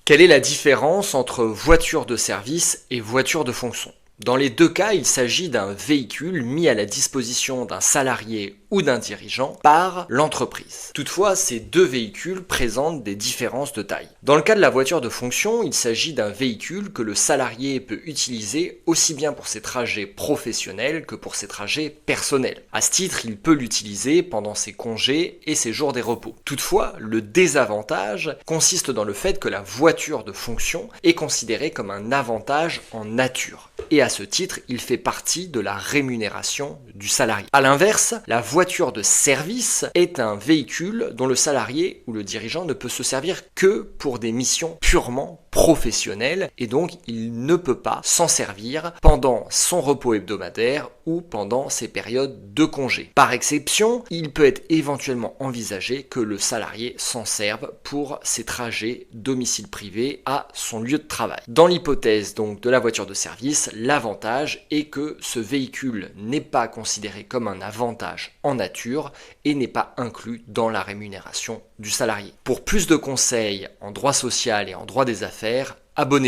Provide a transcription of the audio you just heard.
Quelle est la différence entre voiture de service et voiture de fonction ? Dans les deux cas, il s'agit d'un véhicule mis à la disposition d'un salarié ou d'un dirigeant par l'entreprise. Toutefois, ces deux véhicules présentent des différences de taille. Dans le cas de la voiture de fonction, il s'agit d'un véhicule que le salarié peut utiliser aussi bien pour ses trajets professionnels que pour ses trajets personnels. À ce titre, il peut l'utiliser pendant ses congés et ses jours des repos. Toutefois, le désavantage consiste dans le fait que la voiture de fonction est considérée comme un avantage en nature. Et à ce titre, il fait partie de la rémunération du salarié. A l'inverse, la voiture de service est un véhicule dont le salarié ou le dirigeant ne peut se servir que pour des missions purement professionnelles et donc il ne peut pas s'en servir pendant son repos hebdomadaire ou pendant ses périodes de congé. Par exception, il peut être éventuellement envisagé que le salarié s'en serve pour ses trajets domicile privé à son lieu de travail. Dans l'hypothèse donc de la voiture de service, l'avantage est que ce véhicule n'est pas considéré comme un avantage en nature et n'est pas inclus dans la rémunération du salarié. Pour plus de conseils en droit social et en droit des affaires, abonnez-vous.